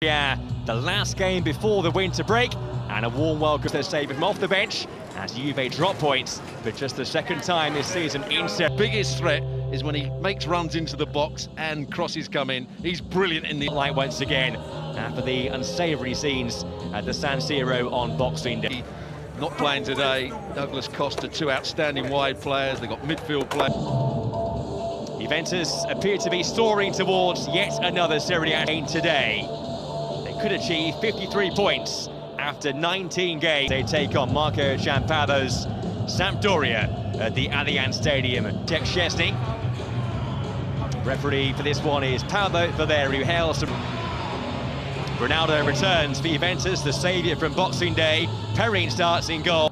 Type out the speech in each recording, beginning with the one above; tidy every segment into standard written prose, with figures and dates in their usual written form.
Yeah, the last game before the winter break, and a warm welcome to save him off the bench as Juve drop points for just the second time this season in Serie A. Biggest threat is when he makes runs into the box and crosses come in. He's brilliant in the light once again after the unsavoury scenes at the San Siro on Boxing Day. Not playing today. Douglas Costa, two outstanding wide players. They've got midfield players. Juventus appear to be soaring towards yet another Serie A game today. They could achieve 53 points after 19 games. They take on Marco Giampaolo's Sampdoria at the Allianz Stadium. Jack Szczesny. Referee for this one is Paolo Valeri, who hails from... Ronaldo returns for Juventus, the saviour from Boxing Day. Perin starts in goal.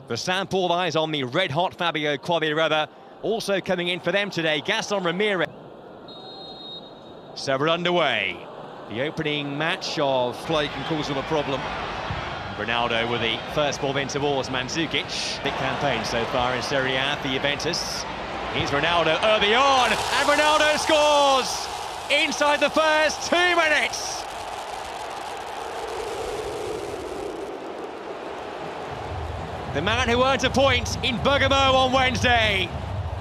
For Sampdoria, eyes on the red-hot Fabio Quagliarella. Also coming in for them today, Gaston Ramirez. So we're underway. The opening match of play can cause them a problem. Ronaldo with the first ball in towards Mandzukic. Big campaign so far in Serie A for Juventus. Here's Ronaldo early on, and Ronaldo scores! Inside the first 2 minutes! The man who earned a point in Bergamo on Wednesday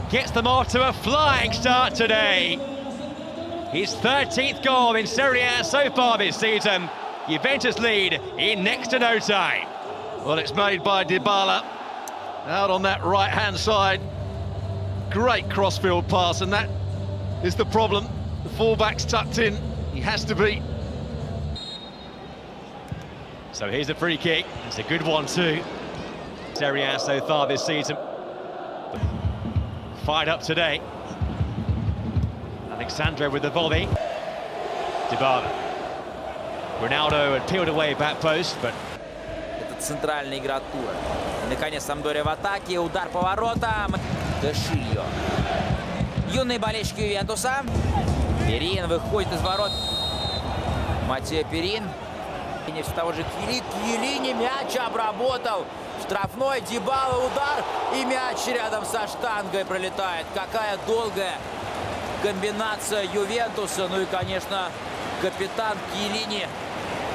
gets them off to a flying start today. His 13th goal in Serie A so far this season. Juventus lead in next to no time. Well, it's made by Dybala out on that right-hand side. Great crossfield pass, and that is the problem. The fullback's tucked in. He has to be. So here's a free kick. It's a good one too. Serie A so far this season. Fired up today. Alexandro with the volley. Dybala. Ronaldo had peeled away back post, but... Это центральная игра тура. Наконец, Самдория в атаке. Удар по воротам. Дешильо. Юные болельщики Ювентуса. Перин выходит из ворот. Матео Перин. И с того же Кьелини мяч обработал. Штрафной, Дибала, удар. И мяч рядом со штангой пролетает. Какая долгая комбинация Ювентуса. Ну и, конечно, капитан Кьелини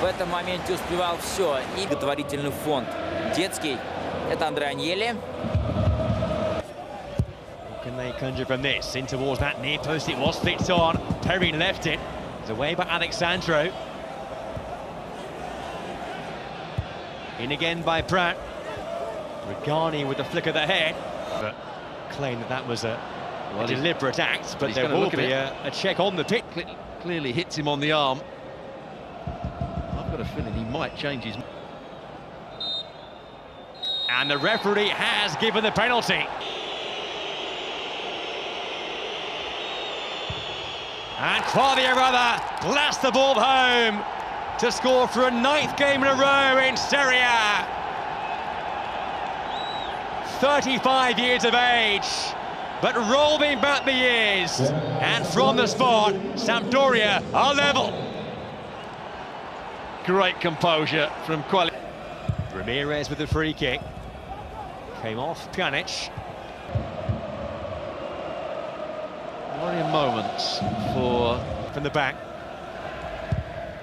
в этом моменте успевал все. И благотворительный фонд детский. Это Андре Аньелли. What can they conjure from this? In towards that near post, it was flicked on. Perin left it. It's away by Alexandro. In again by Pratt. Regani with the flick of the head. But claim that that was a deliberate act, but there will be a check on the pitch. Clearly hits him on the arm. I've got a feeling he might change his... And the referee has given the penalty. And Quagliarella blasts the ball home to score for a 9th game in a row in Serie A. 35 years of age, but rolling back the years. And from the spot, Sampdoria are level. Great composure from Quagliarella. Ramirez with the free kick. Came off Pjanic. Worrying moments for... From the back.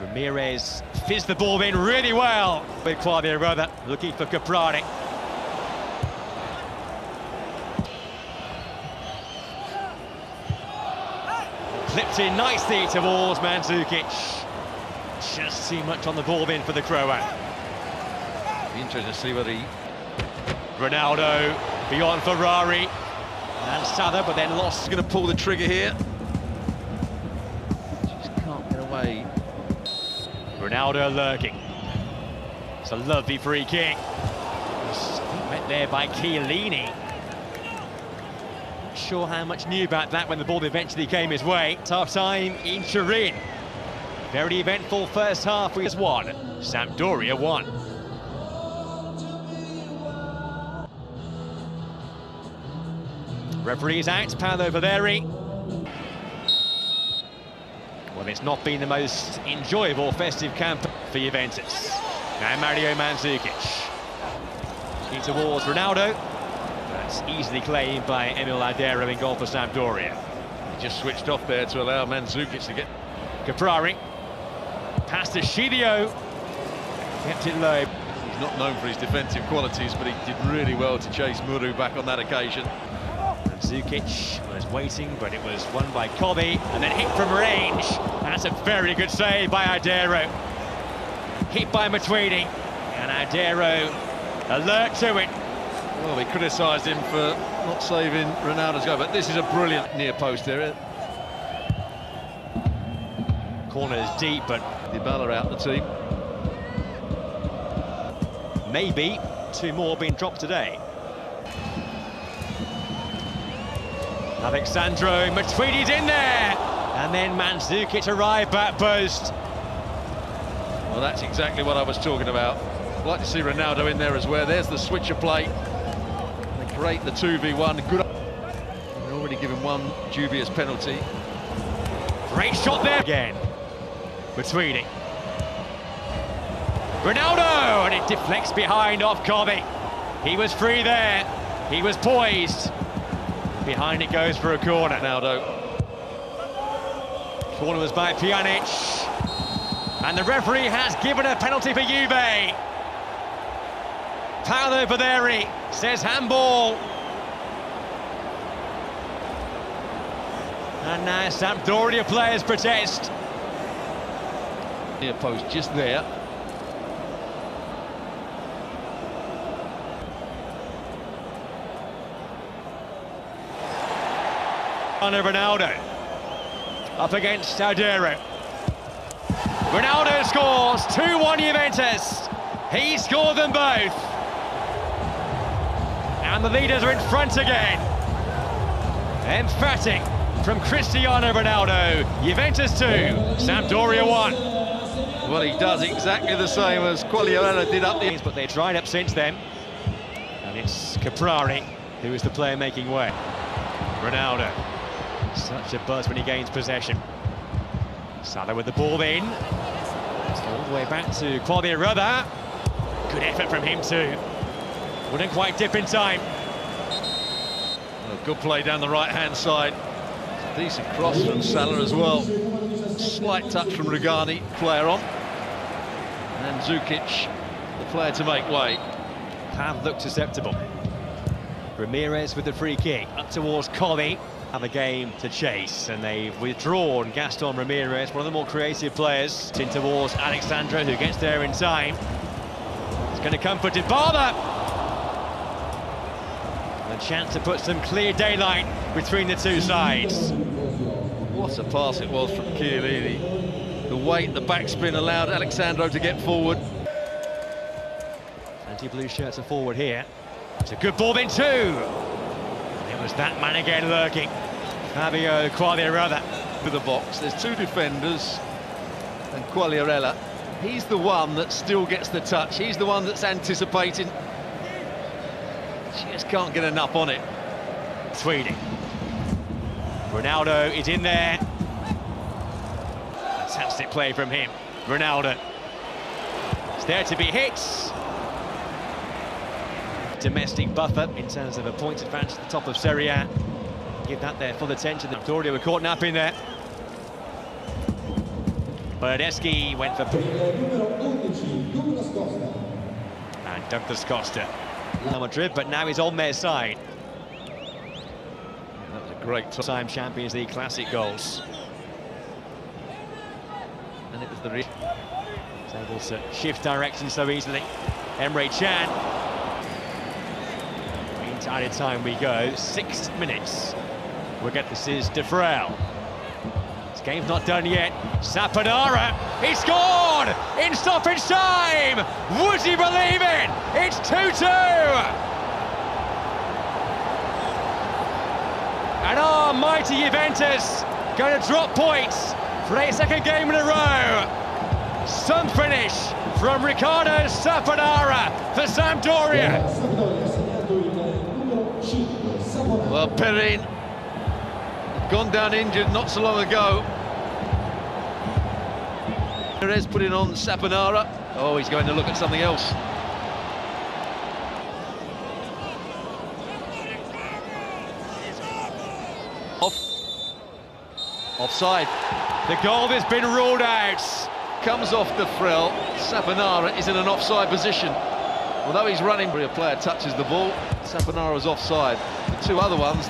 Ramirez fizzed the ball in really well with Quagliarella looking for Caprari. Clipped in nicely towards Mandzukic. Just too much on the ball in for the Croat. Be interesting to see whether he... Ronaldo beyond Ferrari. And Sada, but then lost. He's going to pull the trigger here. Just can't get away. Ronaldo lurking. It's a lovely free kick. Met there by Chiellini. Not sure how much knew about that when the ball eventually came his way. Tough time in Turin. Very eventful first half. We just won. Sampdoria won. Referee's out, Paolo Valeri. Well, it's not been the most enjoyable festive camp for Juventus. Now Mario Mandzukic. In towards Ronaldo. That's easily claimed by Emil Ladero in goal for Sampdoria. He just switched off there to allow Mandzukic to get... Caprari. Pass to Shilio. Kept it low. He's not known for his defensive qualities, but he did really well to chase Muru back on that occasion. And Zukic was waiting, but it was won by Kobe, and then hit from range. That's a very good save by Adero. Hit by Matuidi, and Adero alert to it. Well, we criticised him for not saving Ronaldo's goal, but this is a brilliant near post area. Corner is deep, but Dybala out the team. maybe 2 more being dropped today. Alexandro Matuidi's in there, and then Mandzukic arrived back post. Well, that's exactly what I was talking about. I'd like to see Ronaldo in there as well. There's the switcher play. They create the 2v1. Good. They're already given one dubious penalty. Great shot there again. Matuidi. Ronaldo, and it deflects behind off Kobe. He was free there. He was poised. Behind it goes for a corner. Ronaldo. Corner was by Pjanic. And the referee has given a penalty for Juve. Paolo Baderi says handball. And now Sampdoria players protest. Near post just there. Ronaldo up against Adero. Ronaldo scores 2-1 Juventus. He scored them both. And the leaders are in front again. Emphatic from Cristiano Ronaldo. Juventus 2, Sampdoria 1. Well, he does exactly the same as Quagliarella did up the... But they tried up since then. And it's Caprari who is the player making way. Ronaldo. Such a buzz when he gains possession. Salah with the ball in. All the way back to Quagliarella. Good effort from him too. Wouldn't quite dip in time. Well, good play down the right-hand side. Decent cross from Salah as well. Slight touch from Rugani, player on. And Zukic, the player to make way. Have looked susceptible. Ramirez with the free kick up towards Colli. Have a game to chase, and they've withdrawn Gaston Ramirez, one of the more creative players, in towards Alexandro, who gets there in time. It's going to come for Dybala. A chance to put some clear daylight between the two sides. What a pass it was from Chiellini. The weight, the backspin allowed Alexandro to get forward. Anti-blue shirts are forward here. It's a good ball in too. It was that man again lurking. Fabio Quagliarella. To the box, there's 2 defenders, and Quagliarella, he's the one that still gets the touch. He's the one that's anticipating. Just can't get enough on it. Tweedy. Ronaldo is in there. Fantastic play from him. Ronaldo. It's there to be hit. Domestic buffer in terms of a point advantage at the top of Serie A. Give that their full attention. Sampdoria were caught napping there. Bernardeschi went for... And Douglas Costa. Madrid, but now he's on their side. Yeah, that was a great Time Champions League Classic goals. And it was the... He's able to shift direction so easily. Emre Can. Into added time we go. 6 minutes. We'll get this is De Frel. This game's not done yet. Saponara, he scored in stoppage time. Would you believe it? It's 2-2. And our mighty Juventus going to drop points for a 2nd game in a row. Some finish from Riccardo Saponara for Sampdoria. Well, Perrin gone down injured not so long ago. Perez putting on Saponara. Oh, he's going to look at something else. Offside. The goal has been ruled out. comes off the frill. Saponara is in an offside position. Although he's running, a player touches the ball. Saponara's offside. The two other ones.